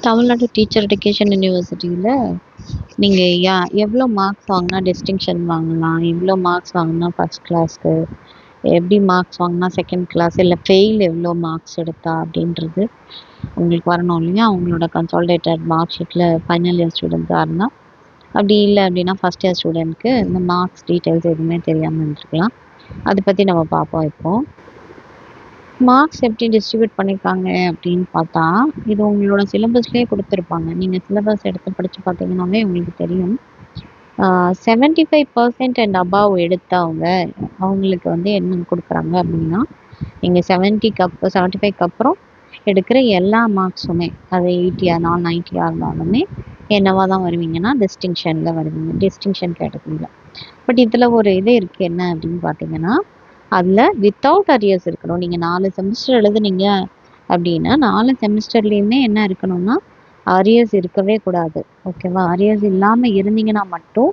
Tamil Nadu teacher education யூனிவர்சிட்டியில் நீங்கள் எவ்வளோ மார்க்ஸ் வாங்கினா டிஸ்டிங்ஷன் வாங்கலாம், எவ்வளோ மார்க்ஸ் வாங்கினா ஃபஸ்ட் கிளாஸ்க்கு, எப்படி மார்க்ஸ் வாங்கினா செகண்ட் கிளாஸ், இல்லை ஃபெயில் எவ்வளோ மார்க்ஸ் எடுத்தா அப்படின்றது உங்களுக்கு வரணும் இல்லையா? அவங்களோட கன்சாலிடேட்டட் மார்க் ஷீட்டில் ஃபைனல் இயர் ஸ்டூடெண்ட்ஸாக இருந்தால், அப்படி இல்லை அப்படின்னா ஃபஸ்ட் இயர் ஸ்டூடெண்ட்க்கு இந்த மார்க்ஸ் டீட்டெயில்ஸ் எதுவுமே தெரியாமல் இருந்துருக்கலாம். அதை பற்றி நம்ம பார்ப்போம். இப்போது மார்க்ஸ் எப்படி டிஸ்ட்ரிபியூட் பண்ணியிருக்காங்க அப்படின்னு பார்த்தா, இது உங்களோட சிலபஸ்லேயே கொடுத்துருப்பாங்க. நீங்கள் சிலபஸ் எடுத்து படித்து பார்த்தீங்கன்னாவே உங்களுக்கு தெரியும். 75% அண்ட் அபவ் எடுத்தவங்க அவங்களுக்கு வந்து என்ன கொடுக்குறாங்க அப்படின்னா, நீங்கள் 75க்கு அப்புறம் எடுக்கிற எல்லா மார்க்ஸுமே, அது 80 இருந்தாலும் 90 இருந்தாலுமே என்னவா தான் வருவீங்கன்னா டிஸ்டிங்ஷனில் வருவீங்க, டிஸ்டிங்ஷன் கேட்டகரியில். பட் இதில் ஒரு இது இருக்குது, என்ன அப்படின்னு பார்த்தீங்கன்னா, அதில் வித்தவுட் அரியர்ஸ் இருக்கணும். நீங்கள் 4 செமஸ்டர் எழுதுனீங்க அப்படின்னா 4 செமஸ்டர்லேயுமே என்ன இருக்கணும்னா அரியர்ஸ் இருக்கவே கூடாது. ஓகேவா? அரியர்ஸ் இல்லாமல் இருந்தீங்கன்னா மட்டும்,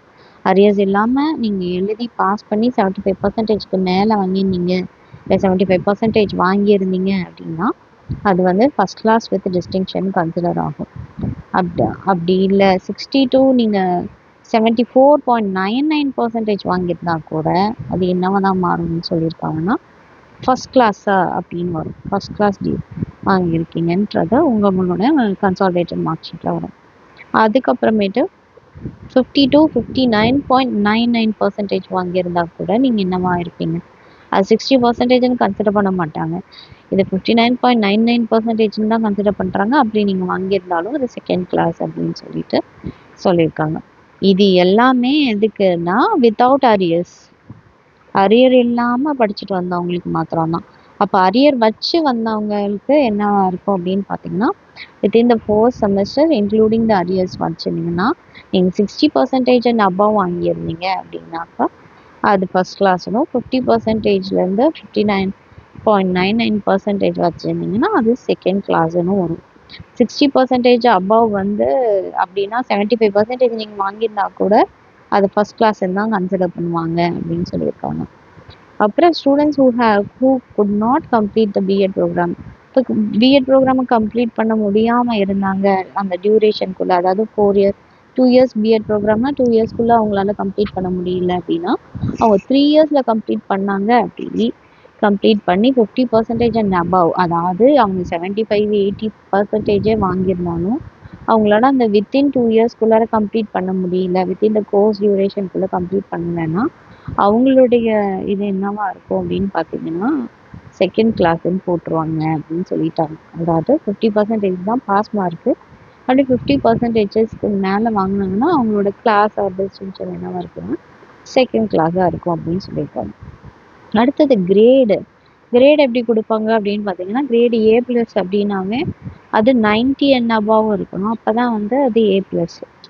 அரியர்ஸ் இல்லாமல் நீங்கள் எழுதி பாஸ் பண்ணி 75%க்கு மேலே வாங்கியிருந்தீங்க, இல்லை 75% வாங்கியிருந்தீங்க அப்படின்னா அது வந்து first class with distinction consider ஆகும். அப்படி இல்லை 62 நீங்கள் 74.99% வாங்கியிருந்தா கூட அது என்னவா தான் மாறும்னு சொல்லியிருக்காங்கன்னா ஃபஸ்ட் கிளாஸா அப்படின்னு வரும். ஃபஸ்ட் கிளாஸ் வாங்கியிருக்கீங்கன்றத உங்களோட கன்சாலிடேட்டட் மார்க் ஷீட்டில் வரும். அதுக்கப்புறமேட்டு 52 59.99% வாங்கியிருந்தா கூட நீங்கள் என்னவா இருப்பீங்க, அது 60%ன்னு கன்சிடர் பண்ண மாட்டாங்க. இது 59.99% தான் கன்சிடர் பண்ணுறாங்க. அப்படி நீங்கள் வாங்கியிருந்தாலும் அது செகண்ட் கிளாஸ் அப்படின்னு சொல்லிட்டு சொல்லியிருக்காங்க. இது எல்லாமே எதுக்குன்னா வித்தவுட் அரியர்ஸ், அரியர் இல்லாமல் படிச்சுட்டு வந்தவங்களுக்கு மாத்திரம்தான். அப்போ அரியர் வச்சு வந்தவங்களுக்கு என்னவா இருக்கும் அப்படின்னு பார்த்தீங்கன்னா, within the 4 semester including the arrears வச்சுருந்தீங்கன்னா, நீங்கள் 60% அண்ட் அபவ் வாங்கியிருந்தீங்க அப்படின்னாக்கா அது ஃபஸ்ட் கிளாஸ்னும், 50%லேருந்து 59.99% வச்சுருந்தீங்கன்னா அது செகண்ட் கிளாஸ்னு வரும். 60% அபவ் வந்து அப்படின்னா 75% நீங்கள் வாங்கியிருந்தா கூட அது ஃபஸ்ட் கிளாஸ்ன்னு தான் கன்சிடர் பண்ணுவாங்க அப்படின்னு சொல்லியிருக்காங்க. அப்புறம் students who could not complete the BEd program, இப்போ பிஎட் ப்ரோக்ராமை கம்ப்ளீட் பண்ண முடியாமல் இருந்தாங்க அந்த டியூரேஷனுக்குள்ளே, அதாவது 4 இயர்ஸ் 2 இயர்ஸ் பிஎட் ப்ரோக்ராம்னா 2 இயர்ஸ்க்குள்ளே அவங்களால கம்ப்ளீட் பண்ண முடியல அப்படின்னா அவங்க 3 இயர்ஸில் கம்ப்ளீட் பண்ணாங்க. அப்படி கம்ப்ளீட் பண்ணி 50% அண்ட் அபவ், அதாவது அவங்க 75-80% வாங்கியிருந்தாலும் அவங்களால அந்த வித்தின் 2 இயர்ஸ்க்குள்ளார கம்ப்ளீட் பண்ண முடியல, வித்தின் த கோர்ஸ் டியூரேஷனுக்குள்ளே கம்ப்ளீட் பண்ணலைன்னா அவங்களுடைய இது என்னவா இருக்கும் அப்படின்னு பார்த்தீங்கன்னா செகண்ட் கிளாஸ்ன்னு போட்டுருவாங்க அப்படின்னு சொல்லிட்டாங்க. அதாவது 50% தான் பாஸ் மார்க்கு, அப்படி 50%க்கு மேலே வாங்கினாங்கன்னா அவங்களோட கிளாஸ் ஆர் டிஸ்டிங்ஷன் என்னவா இருக்குன்னா செகண்ட் கிளாஸாக இருக்கும் அப்படின்னு சொல்லியிருக்காங்க. அடுத்தது கிரேடு எப்படி கொடுப்பாங்க அப்படின்னு பார்த்தீங்கன்னா, கிரேடு A+ அப்படின்னாவே அது 90 அண்ட் அபவ் இருக்கணும். அப்போ தான் வந்து அது A+.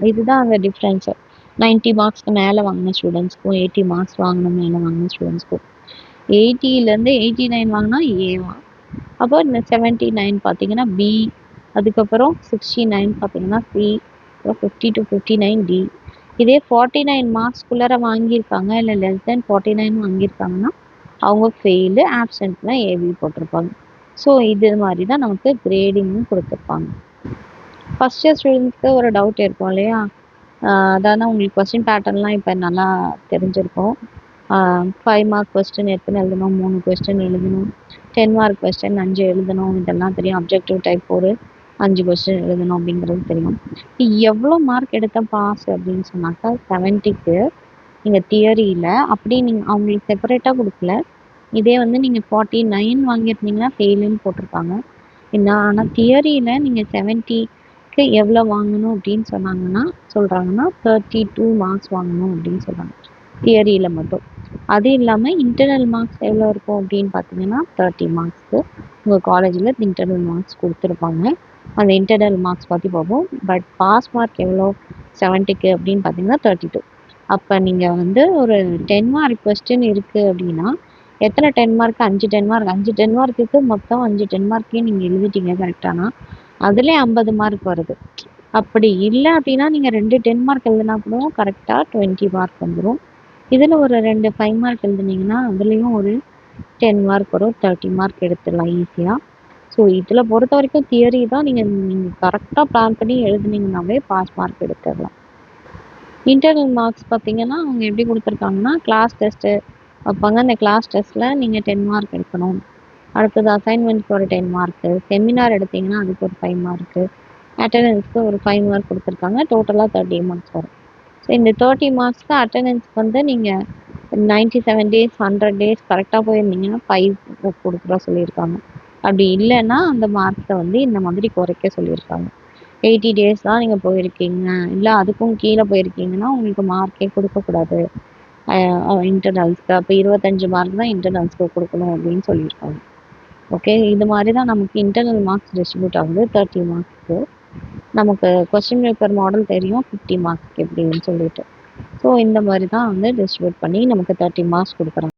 இதுதான் அந்த டிஃப்ரென்ஸு. 90 மார்க்ஸ்க்கு மேலே வாங்கின ஸ்டூடெண்ட்ஸ்க்கும் 80 மார்க்ஸ் வாங்கின மேலே வாங்கின ஸ்டூடெண்ட்ஸ்க்கும். 80லேருந்து 89 வாங்கினா ஏவா, அப்போ இந்த 79 பார்த்தீங்கன்னா B, அதுக்கப்புறம் 69 பார்த்தீங்கன்னா C, அப்புறம் 50 to 59 D. இதே 49 மார்க்ஸ்குள்ளார வாங்கியிருக்காங்க, இல்லை லெஸ் தென் 49 வாங்கியிருக்காங்கன்னா அவங்க ஃபெயிலு, ஆப்சண்ட்னா ஏபி போட்டிருப்பாங்க. ஸோ இது மாதிரி தான் நமக்கு கிரேடிங்கும் கொடுத்துருப்பாங்க. ஃபஸ்ட் இயர் ஸ்டூடெண்ட்ஸ்க்கு ஒரு டவுட் இருக்கும் இல்லையா? அதாவது உங்களுக்கு கொஸ்டின் பேட்டர்ன்லாம் இப்போ நல்லா தெரிஞ்சிருக்கும். 5 மார்க் கொஸ்டின் எத்தனை எழுதணும், 3 கொஸ்டின் எழுதணும், 10 மார்க் கொஸ்டின் 5 எழுதணும், இதெல்லாம் தெரியும். அப்ஜெக்டிவ் டைப் 5 கொஸ்டின் எழுதணும் அப்படிங்கிறது தெரியும். எவ்வளோ மார்க் எடுத்த பாஸ் அப்படின்னு சொன்னாக்கா 70க்கு நீங்கள் தியரியில் அப்படி நீங்கள் அவங்களுக்கு செப்பரேட்டாக கொடுக்கல. இதே வந்து நீங்கள் 49 வாங்கியிருந்தீங்கன்னா ஃபெயிலுன்னு போட்டிருப்பாங்க. ஆனால் தியரியில் நீங்கள் 70க்கு எவ்வளோ வாங்கணும் அப்படின்னு சொல்கிறாங்கன்னா 32 மார்க்ஸ் வாங்கணும் அப்படின்னு சொல்கிறாங்க தியரியில் மட்டும். அது இல்லாமல் இன்டர்னல் மார்க்ஸ் எவ்வளோ இருக்கும் அப்படின்னு பார்த்தீங்கன்னா 30 மார்க்ஸ்க்கு உங்கள் காலேஜில் இன்டர்னல் மார்க்ஸ் கொடுத்துருப்பாங்க. அந்த இன்டர்னல் மார்க்ஸ் பற்றி பார்ப்போம். பட் பாஸ் மார்க் எவ்வளோ 70க்கு அப்படின்னு பார்த்தீங்கன்னா 32. அப்போ நீங்கள் வந்து ஒரு 10 மார்க் கொஸ்டின் இருக்குது அப்படின்னா எத்தனை 10 மார்க், 5 10 மார்க், 5 10 மார்க்குக்கு மொத்தம் 5 10 மார்க்கையும் நீங்கள் எழுதிட்டீங்க கரெக்டானா அதுலேயே 50 மார்க் வருது. அப்படி இல்லை அப்படின்னா நீங்கள் 2 10 மார்க் எழுதினா கூட கரெக்டாக 20 மார்க் வந்துடும். இதில் ஒரு 2 5 மார்க் எழுதுனீங்கன்னா அதுலேயும் ஒரு 10 மார்க் வரும், 30 மார்க் எடுத்துடலாம் ஈஸியாக. ஸோ இதில் பொறுத்த வரைக்கும் தியரி தான். நீங்கள் கரெக்டாக பிளான் பண்ணி எழுதுனீங்கன்னாவே பாஸ் மார்க் எடுத்துடலாம். இன்டர்னல் மார்க்ஸ் பார்த்தீங்கன்னா அவங்க எப்படி கொடுத்துருக்காங்கன்னா கிளாஸ் டெஸ்ட்டு வைப்பாங்க. அந்த கிளாஸ் டெஸ்ட்டில் நீங்கள் 10 மார்க் எடுக்கணும். அடுத்தது அசைன்மெண்ட்க்கு ஒரு 10 மார்க்கு, செமினார் எடுத்தீங்கன்னா அதுக்கு ஒரு 5 மார்க்கு, அட்டண்டன்ஸ்க்கு ஒரு 5 மார்க் கொடுத்துருக்காங்க. டோட்டலாக 30 மார்க்ஸ் வரும். ஸோ இந்த 30 மார்க்ஸ்க்கு அட்டண்டன்ஸ்க்கு வந்து நீங்கள் 97 டேஸ் 100 டேஸ் கரெக்டாக போயிருந்தீங்கன்னா 5 கொடுக்குற சொல்லியிருக்காங்க. அப்படி இல்லைன்னா அந்த மார்க்ஸை வந்து இந்த மாதிரி குறைக்க சொல்லியிருக்காங்க. 80 டேஸ் தான் நீங்கள் போயிருக்கீங்க, இல்லை அதுக்கும் கீழே போயிருக்கீங்கன்னா உங்களுக்கு மார்க்கே கொடுக்கக்கூடாது இன்டர்னல்ஸ்க்கு. அப்போ 25 மார்க் தான் இன்டர்னல்ஸ்க்கு கொடுக்கணும் அப்படின்னு சொல்லியிருக்காங்க. ஓகே, இது மாதிரி தான் நமக்கு இன்டர்னல் மார்க்ஸ் டிஸ்ட்ரிபியூட் ஆகுது. 30 மார்க்ஸ்க்கு நமக்கு கொஸ்டின் பேப்பர் மாடல் தெரியும் 50 மார்க்ஸ்க்கு எப்படின்னு சொல்லிட்டு. ஸோ இந்த மாதிரி தான் வந்து டிஸ்ட்ரிபியூட் பண்ணி நமக்கு 30 மார்க்ஸ் கொடுக்குறாங்க.